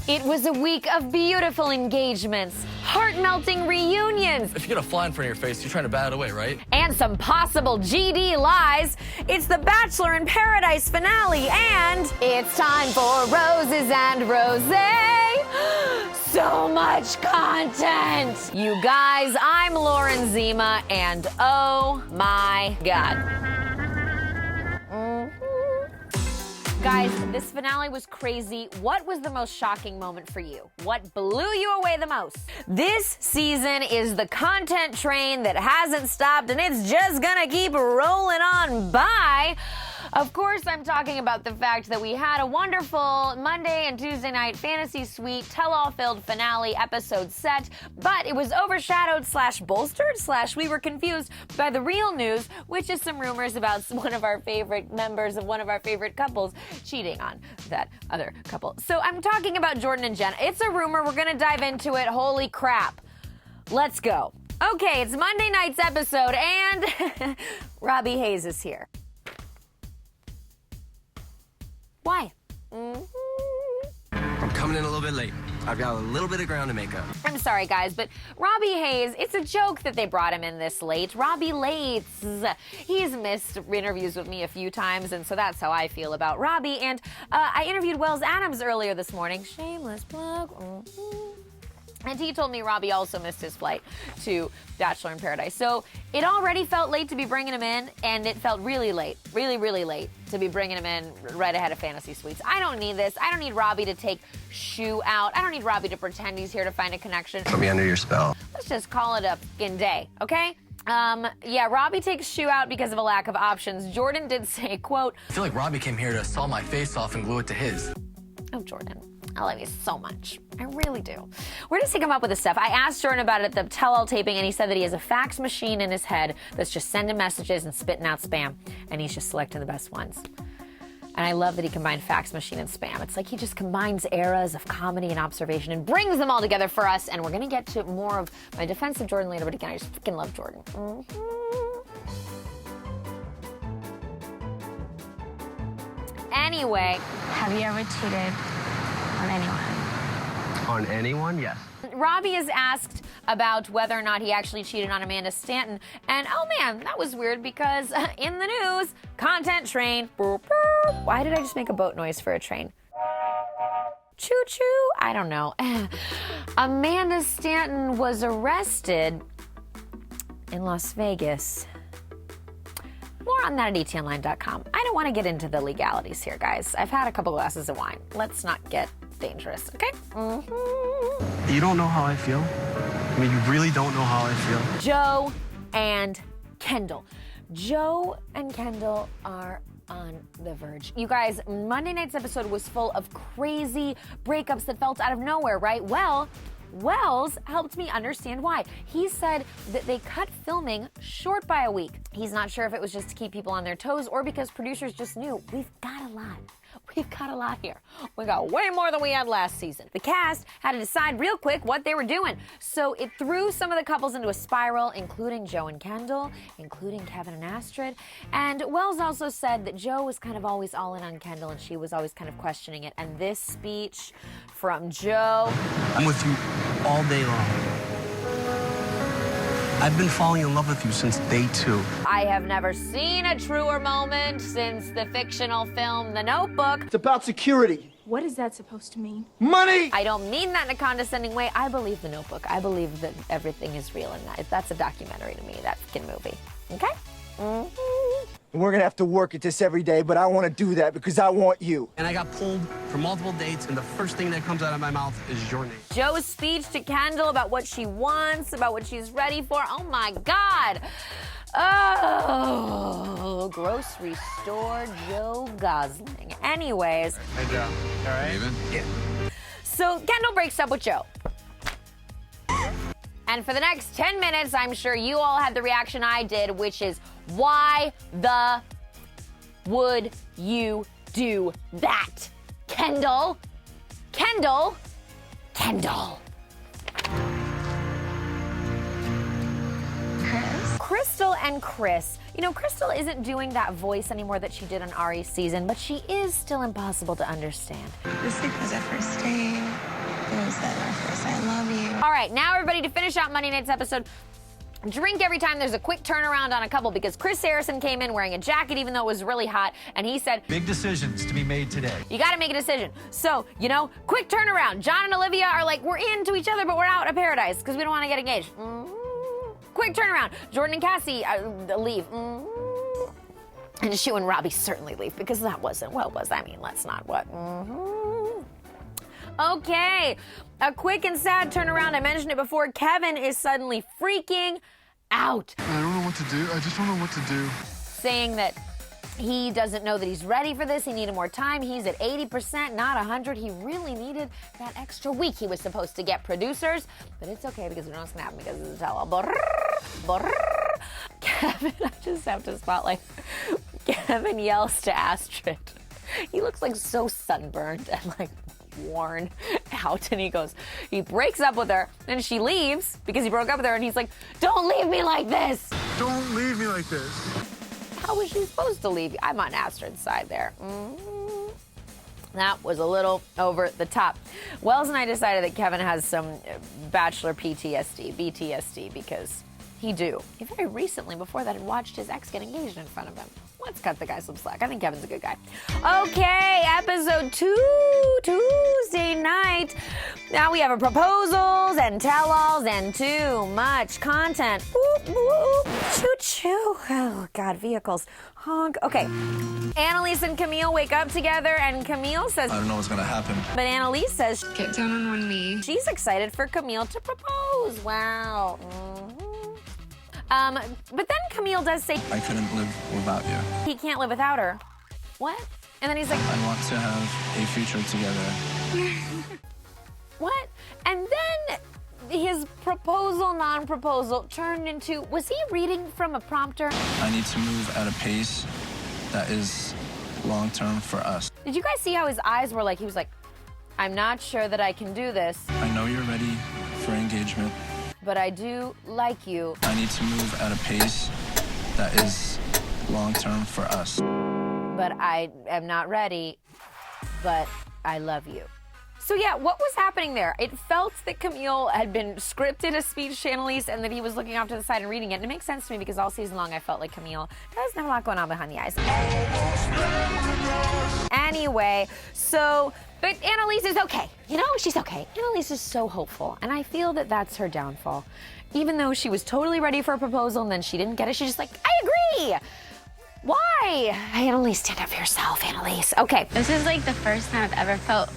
It was a week of beautiful engagements, heart-melting reunions. If you get a fly in front of your face, you're trying to bat it away, right? And some possible GD lies. It's the Bachelor in Paradise finale, and it's time for Roses and Rosé. So much content. You guys, I'm Lauren Zima, and oh my God. Guys, this finale was crazy. What was the most shocking moment for you? What blew you away the most? This season is the content train that hasn't stopped, and it's just gonna keep rolling on by. Of course, I'm talking about the fact that we had a wonderful Monday and Tuesday night fantasy suite, tell-all-filled finale episode set, but it was overshadowed / bolstered / we were confused by the real news, which is some rumors about one of our favorite members of one of our favorite couples cheating on that other couple. So I'm talking about Jordan and Jenna. It's a rumor. We're gonna dive into it. Holy crap. Let's go. Okay, it's Monday night's episode, and Robbie Hayes is here. Why? I'm coming in a little bit late. I've got a little bit of ground to make up. I'm sorry, guys, but Robbie Hayes, it's a joke that they brought him in this late. Robbie Lates. He's missed interviews with me a few times, and so that's how I feel about Robbie. And I interviewed Wells Adams earlier this morning. Shameless plug. And he told me Robbie also missed his flight to Bachelor in Paradise. So it already felt late to be bringing him in, and it felt really late, really late to be bringing him in right ahead of Fantasy Suites. I don't need this. I don't need Robbie to take Shu out. I don't need Robbie to pretend he's here to find a connection. Put me under your spell. Let's just call it a fucking day, okay? Yeah, Robbie takes Shu out because of a lack of options. Jordan did say, quote, I feel like Robbie came here to saw my face off and glue it to his. Oh, Jordan, I love you so much. I really do. Where does he come up with this stuff? I asked Jordan about it at the tell-all taping, and he said that he has a fax machine in his head that's just sending messages and spitting out spam, and he's just selecting the best ones. And I love that he combined fax machine and spam. It's like he just combines eras of comedy and observation and brings them all together for us, and we're going to get to more of my defense of Jordan later, but again, I just freaking love Jordan. Anyway. Have you ever cheated on anyone? On anyone? Yes. Robbie is asked about whether or not he actually cheated on Amanda Stanton, and oh man, that was weird because in the news, content train. Why did I just make a boat noise for a train? Choo-choo? I don't know. Amanda Stanton was arrested in Las Vegas. More on that at etonline.com. I don't want to get into the legalities here, guys. I've had a couple glasses of wine. Let's not get dangerous, okay? You don't know how I feel? I mean, you really don't know how I feel? Joe and Kendall. Joe and Kendall are on the verge. You guys, Monday night's episode was full of crazy breakups that felt out of nowhere, right? Well, Wells helped me understand why. He said that they cut filming short by a week. He's not sure if it was just to keep people on their toes or because producers just knew we've got a lot. We've got a lot here. We got way more than we had last season. The cast had to decide real quick what they were doing. So it threw some of the couples into a spiral, including Joe and Kendall, including Kevin and Astrid. And Wells also said that Joe was kind of always all in on Kendall and she was always kind of questioning it. And this speech from Joe. I'm with you all day long. I've been falling in love with you since day 2. I have never seen a truer moment since the fictional film The Notebook. It's about security. What is that supposed to mean? Money! I don't mean that in a condescending way. I believe The Notebook. I believe that everything is real in that. That's a documentary to me, that fucking movie. Okay? We're gonna have to work at this every day, but I want to do that because I want you. And I got pulled for multiple dates, and the first thing that comes out of my mouth is your name. Joe's speech to Kendall about what she wants, about what she's ready for. Oh my God. Oh, grocery store Joe Gosling. Anyways. Hey, Joe. All right? Even? Yeah. So Kendall breaks up with Joe. And for the next 10 minutes, I'm sure you all had the reaction I did, which is, why the would you do that? Kendall? Kendall? Kendall. Crystal and Chris. You know, Crystal isn't doing that voice anymore that she did on Ari's season, but she is still impossible to understand. This like was our first date. All right, now everybody, to finish out Monday night's episode, drink every time there's a quick turnaround on a couple, because Chris Harrison came in wearing a jacket even though it was really hot, and he said, big decisions to be made today. you gotta make a decision. So, you know, quick turnaround. John and Olivia are like, we're into each other, but we're out of paradise because we don't want to get engaged. Quick turnaround. Jordan and Cassie leave. And Shu and Robbie certainly leave, because that wasn't, what was, I mean, let's not, what? Okay, a quick and sad turnaround. I mentioned it before. Kevin is suddenly freaking out. I don't know what to do. I just don't know what to do. Saying that he doesn't know that he's ready for this. He needed more time. He's at 80%, not 100. He really needed that extra week. He was supposed to get producers, but it's okay because we know what's gonna happen because it's a tell-all. Kevin, I just have to spotlight. Kevin yells to Astrid. He looks like so sunburned and like worn out, and he breaks up with her, and she leaves because he broke up with her, and he's like, don't leave me like this. Don't leave me like this. How was she supposed to leave you? I'm on Astrid's side there. That was a little over the top. Wells and I decided that Kevin has some Bachelor BTSD, because he do. He very recently, before that, had watched his ex get engaged in front of him. Let's cut the guy some slack. I think Kevin's a good guy. Okay, episode 2, Tuesday night. Now we have a proposals and tell-alls and too much content. Whoop, whoop. Choo-choo. Oh, God, vehicles. Honk. Okay. Annalise and Camille wake up together, and Camille says, I don't know what's gonna happen. but Annalise says Get down on one knee. she's excited for Camille to propose. Wow. But then Camille does say I couldn't live without you. he can't live without her. What? And then he's like, I want to have a future together. what? And then his proposal, non-proposal turned into, was he reading from a prompter? I need to move at a pace that is long-term for us. Did you guys see how his eyes were like, he was like, I'm not sure that I can do this, I know you're ready for engagement. but I do like you. I need to move at a pace that is long-term for us. But I am not ready, but I love you. So yeah, what was happening there? It felt that Camille had been scripted a speech to Annalise, and that he was looking off to the side and reading it. And it makes sense to me because all season long I felt like Camille doesn't have a lot going on behind the eyes. Anyway, but Annalise is okay. You know, she's okay. Annalise is so hopeful, and I feel that that's her downfall. Even though she was totally ready for a proposal and then she didn't get it, she's just like, I agree. Why? Annalise, stand up for yourself, Annalise. Okay. This is like the first time I've ever felt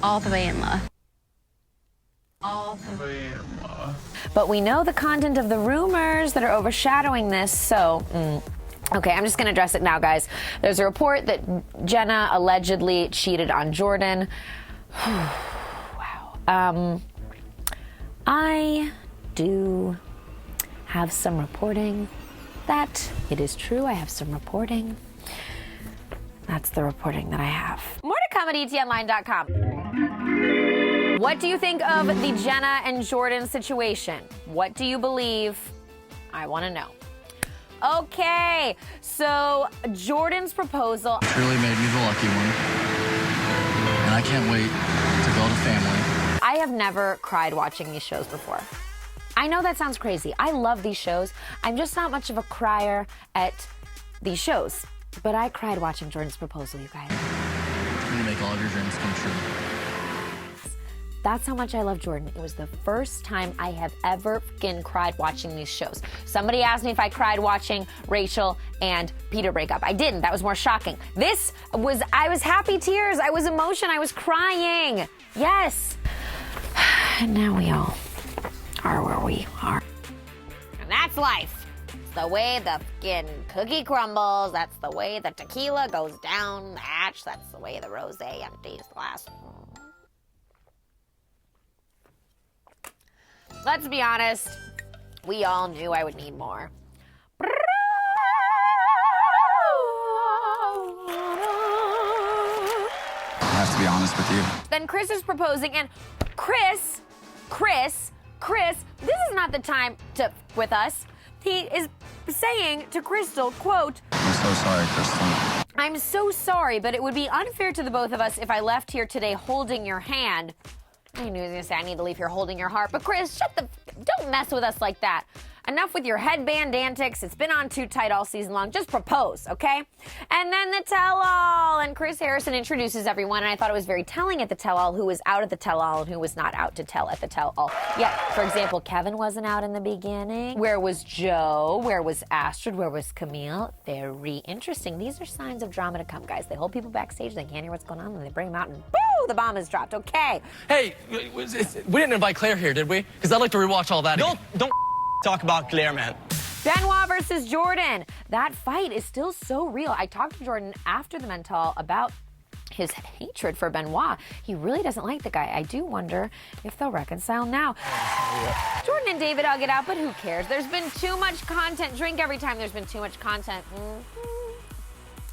all the way in love. All the way in love. But we know the content of the rumors that are overshadowing this, so, okay, I'm just gonna address it now, guys. There's a report that Jenna allegedly cheated on Jordan. Wow. I do have some reporting that it is true. I have some reporting. That's the reporting that I have. More to come at etonline.com. What do you think of the Jenna and Jordan situation? What do you believe? I want to know. Okay, so Jordan's proposal. Truly made me the lucky one. And I can't wait to build a family. I have never cried watching these shows before. I know that sounds crazy. I love these shows. I'm just not much of a crier at these shows. But I cried watching Jordan's proposal, you guys. It's gonna make all of your dreams come true. That's how much I love Jordan. It was the first time I have ever fucking cried watching these shows. Somebody asked me if I cried watching Rachel and Peter break up. I didn't. That was more shocking. I was happy tears. I was emotion. I was crying. Yes. And now we all are where we are. And that's life. It's the way the fucking cookie crumbles. That's the way the tequila goes down the hatch. That's the way the rosé empties the glass. Let's be honest, we all knew I would need more. I have to be honest with you. Then Chris is proposing, and Chris, this is not the time to with us. He is saying to Crystal, quote, I'm so sorry, Crystal. I'm so sorry, but it would be unfair to the both of us if I left here today holding your hand. I knew he was gonna say, I need to leave here holding your heart. But Chris, don't mess with us like that. Enough with your headband antics. It's been on too tight all season long. Just propose, okay? And then the tell-all. And Chris Harrison introduces everyone, and I thought it was very telling at the tell-all who was out at the tell-all and who was not out to tell at the tell-all. Yeah, for example, Kevin wasn't out in the beginning. Where was Joe? Where was Astrid? Where was Camille? Very interesting. These are signs of drama to come, guys. They hold people backstage, they can't hear what's going on, and they bring them out, and boo, the bomb is dropped. Okay. Hey, we didn't invite Claire here, did we? Because I'd like to rewatch all that again. Don't talk about Claire, man. Benoit versus Jordan. That fight is still so real. I talked to Jordan after the mental about his hatred for Benoit. He really doesn't like the guy. I do wonder if they'll reconcile now. Jordan and David hug it out, but who cares? There's been too much content. Drink every time there's been too much content.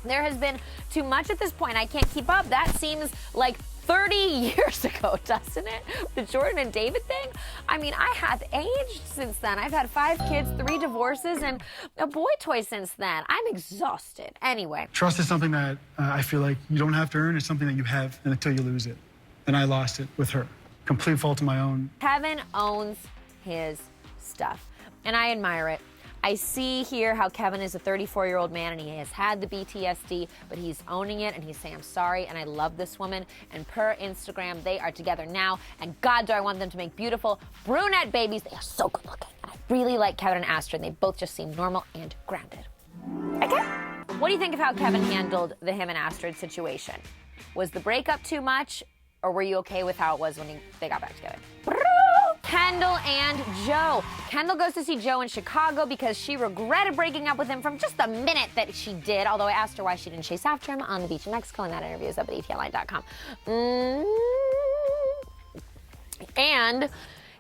There has been too much at this point. I can't keep up. That seems like 30 years ago, doesn't it? The Jordan and David thing? I mean, I have aged since then. I've had 5 kids, 3 divorces, and a boy toy since then. I'm exhausted. Anyway. Trust is something that I feel like you don't have to earn. It's something that you have until you lose it. And I lost it with her. Complete fault of my own. Kevin owns his stuff, and I admire it. I see here how Kevin is a 34-year-old man and he has had the PTSD, but he's owning it and he's saying, I'm sorry, and I love this woman. And per Instagram, they are together now. And God, do I want them to make beautiful brunette babies. They are so good looking. And I really like Kevin and Astrid. They both just seem normal and grounded. Okay? What do you think of how Kevin handled the him and Astrid situation? Was the breakup too much, or were you okay with how it was when they got back together? Kendall and Joe. Kendall goes to see Joe in Chicago because she regretted breaking up with him from just the minute that she did, although I asked her why she didn't chase after him on the beach in Mexico, and that interview is up at ETLine.com. And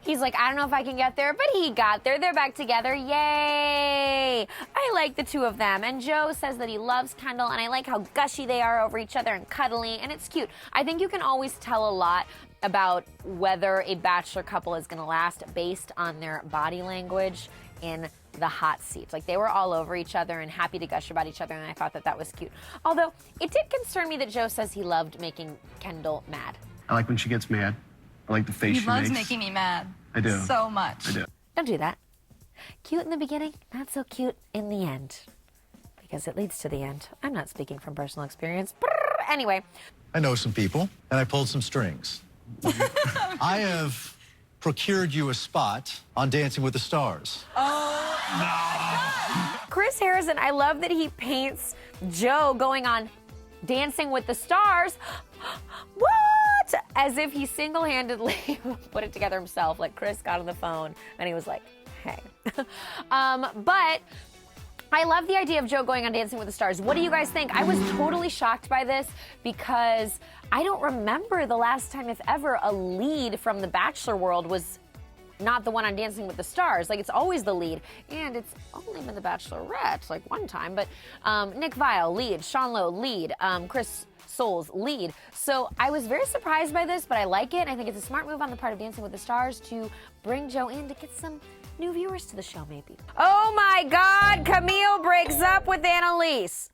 he's like, I don't know if I can get there, but he got there. They're back together. Yay! I like the two of them. And Joe says that he loves Kendall, and I like how gushy they are over each other and cuddly, and it's cute. I think you can always tell a lot about whether a Bachelor couple is going to last based on their body language in the hot seat. Like, they were all over each other and happy to gush about each other, and I thought that that was cute. Although, it did concern me that Joe says he loved making Kendall mad. I like when she gets mad. I like the face she makes. He loves making me mad. I do. So much. I do. Don't do that. Cute in the beginning, not so cute in the end. Because it leads to the end. I'm not speaking from personal experience. Anyway. I know some people, and I pulled some strings. I have procured you a spot on Dancing with the Stars. Oh, no. Chris Harrison, I love that he paints Joe going on Dancing with the Stars. What? As if he single-handedly put it together himself. Like, Chris got on the phone and he was like, hey. But I love the idea of Joe going on Dancing with the Stars. What do you guys think? I was totally shocked by this because I don't remember the last time, if ever, a lead from the Bachelor world was not the one on Dancing with the Stars. Like, it's always the lead. And it's only been the Bachelorette, like, one time. But Nick Viall, lead. Sean Lowe, lead. Chris Soules, lead. So I was very surprised by this, but I like it. I think it's a smart move on the part of Dancing with the Stars to bring Joe in to get some new viewers to the show, maybe. Oh my God, Camille breaks up with Annalise.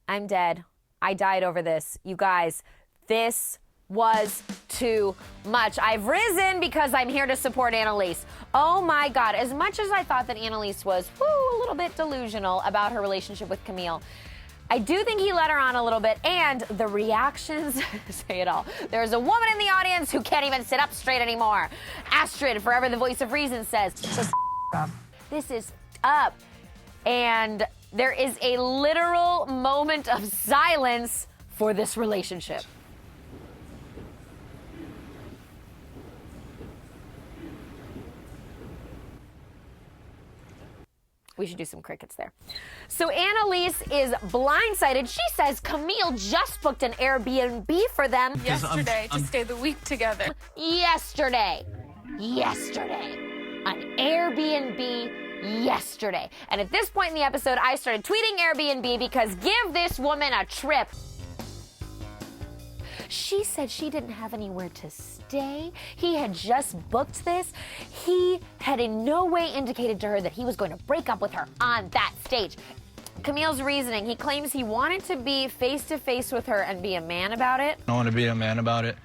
I'm dead. I died over this. You guys, this was too much. I've risen because I'm here to support Annalise. Oh my God, as much as I thought that Annalise was a little bit delusional about her relationship with Camille, I do think he let her on a little bit, and the reactions say it all. There's a woman in the audience who can't even sit up straight anymore. Astrid, forever the voice of reason, says, this is up. And there is a literal moment of silence for this relationship. We should do some crickets there. So Annalise is blindsided. She says Camille just booked an Airbnb for them. Yesterday to stay the week together. Yesterday. An Airbnb yesterday. And at this point in the episode, I started tweeting Airbnb because give this woman a trip. She said she didn't have anywhere to stay. He had just booked this. He had in no way indicated to her that he was going to break up with her on that stage. Camille's reasoning, he claims he wanted to be face-to-face with her and be a man about it. I want to be a man about it.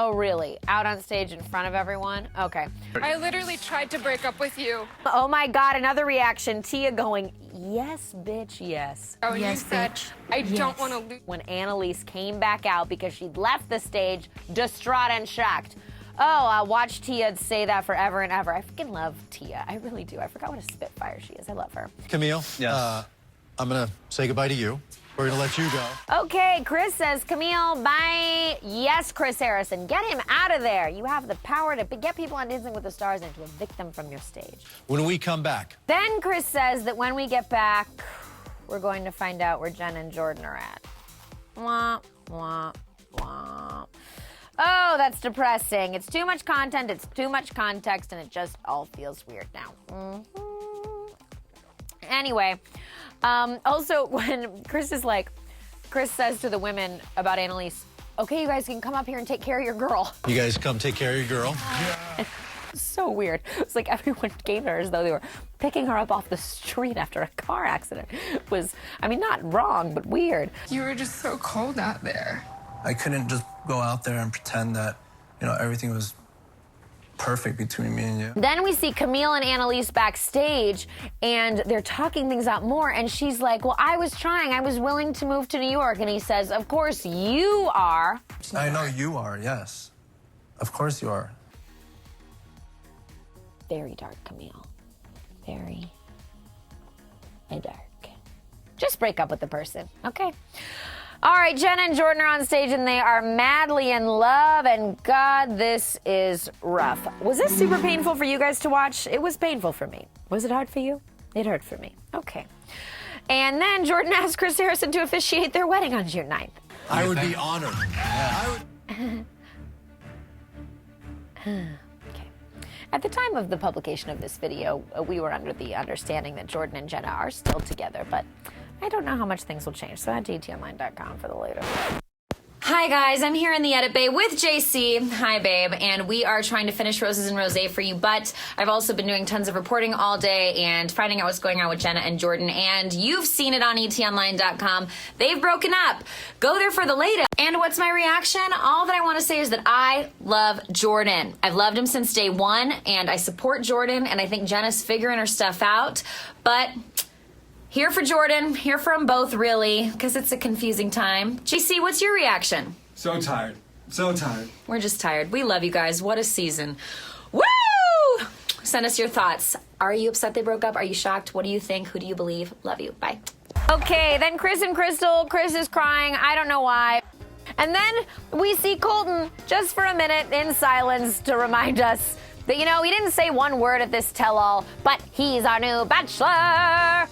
Oh, really? Out on stage in front of everyone? Okay. I literally tried to break up with you. Oh my God, another reaction. Tia going, yes, bitch, yes. Oh, Yes, you said, bitch. I don't want to lose. When Annalise came back out because she'd left the stage distraught and shocked. Oh, I'll watch Tia say that forever and ever. I freaking love Tia. I really do. I forgot what a spitfire she is. I love her. Camille, Yes. I'm going to say goodbye to you. We're going to let you go. Okay, Chris says, Camille, bye. Yes, Chris Harrison, get him out of there. You have the power to get people on Dancing with the Stars and to evict them from your stage. When we come back. Then Chris says that when we get back, we're going to find out where Jenna and Jordan are at. Wah, wah, wah. Oh, that's depressing. It's too much content, it's too much context, and it just all feels weird now. Anyway, also when Chris says to the women about Annalise, okay, you guys can come up here and take care of your girl. You guys come take care of your girl. So weird. It's like everyone gave her as though they were picking her up off the street after a car accident. It was, I mean, not wrong, but weird. You were just so cold out there. I couldn't just go out there and pretend that, everything was perfect between me and you. Then we see Camille and Annalise backstage, and they're talking things out more, and she's like, well, I was willing to move to New York, and he says, of course you are. I know you are, yes. Of course you are. Very dark, Camille. Very dark. Just break up with the person, okay? All right, Jenna and Jordan are on stage, and they are madly in love, and God, this is rough. Was this super painful for you guys to watch? It was painful for me. Was it hard for you? It hurt for me. Okay. And then Jordan asked Chris Harrison to officiate their wedding on June 9th. I would be honored. Okay. At the time of the publication of this video, we were under the understanding that Jordan and Jenna are still together, but I don't know how much things will change, so head to etonline.com for the latest. Hi guys, I'm here in the edit bay with JC. Hi babe, and we are trying to finish Roses and Rosé for you, but I've also been doing tons of reporting all day and finding out what's going on with Jenna and Jordan, and you've seen it on etonline.com. They've broken up. Go there for the latest. And what's my reaction? All that I want to say is that I love Jordan. I've loved him since day one, and I support Jordan, and I think Jenna's figuring her stuff out, but here for Jordan, here for them both, really, because it's a confusing time. JC, what's your reaction? So tired. So tired. We're just tired. We love you guys. What a season. Woo! Send us your thoughts. Are you upset they broke up? Are you shocked? What do you think? Who do you believe? Love you. Bye. Okay, then Chris and Crystal. Chris is crying. I don't know why. And then we see Colton just for a minute in silence to remind us that, he didn't say one word at this tell-all, but he's our new Bachelor.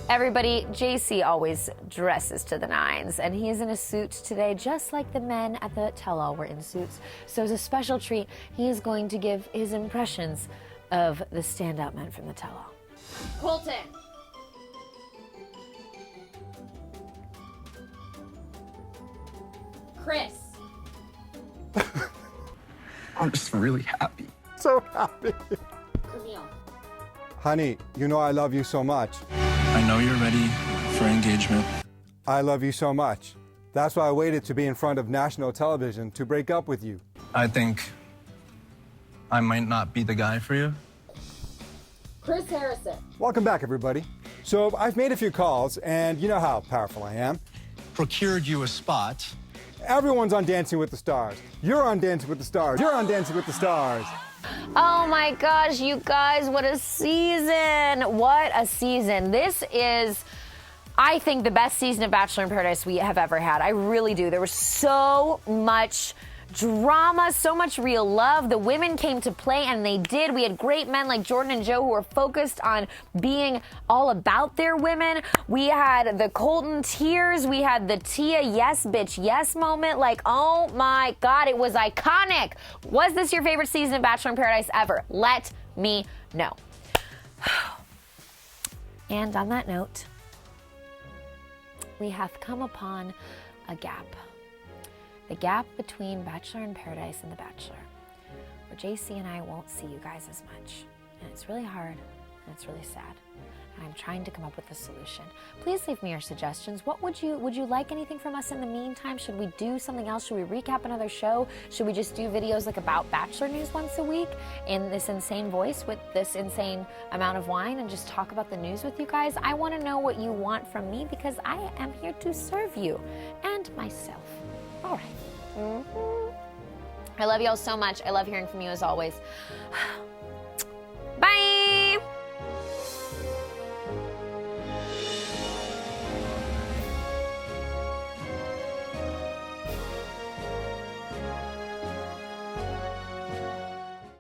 Everybody, JC always dresses to the nines, and he is in a suit today, just like the men at the tell-all were in suits. So as a special treat, he is going to give his impressions of the standout men from the tell-all. Colton. Chris. I'm just really happy. So happy. Camille. Honey, I love you so much. I know you're ready for engagement. I love you so much. That's why I waited to be in front of national television to break up with you. I think I might not be the guy for you. Chris Harrison. Welcome back, everybody. So I've made a few calls, and you know how powerful I am. Procured you a spot. Everyone's on Dancing with the Stars. You're on Dancing with the Stars. You're on Dancing with the Stars. Oh my gosh, you guys, what a season. What a season. This is, I think, the best season of Bachelor in Paradise we have ever had. I really do. There was so much drama, so much real love. The women came to play, and they did. We had great men like Jordan and Joe who were focused on being all about their women. We had the Colton tears. We had the Tia yes bitch yes moment. Like, oh my God, it was iconic. Was this your favorite season of Bachelor in Paradise ever? Let me know. And on that note, we have come upon a gap. The gap between Bachelor in Paradise and The Bachelor, where JC and I won't see you guys as much. And it's really hard, and it's really sad. I'm trying to come up with a solution. Please leave me your suggestions. What would you like anything from us in the meantime? Should we do something else? Should we recap another show? Should we just do videos like about Bachelor news once a week in this insane voice with this insane amount of wine and just talk about the news with you guys? I want to know what you want from me because I am here to serve you and myself. All right. I love you all so much. I love hearing from you as always.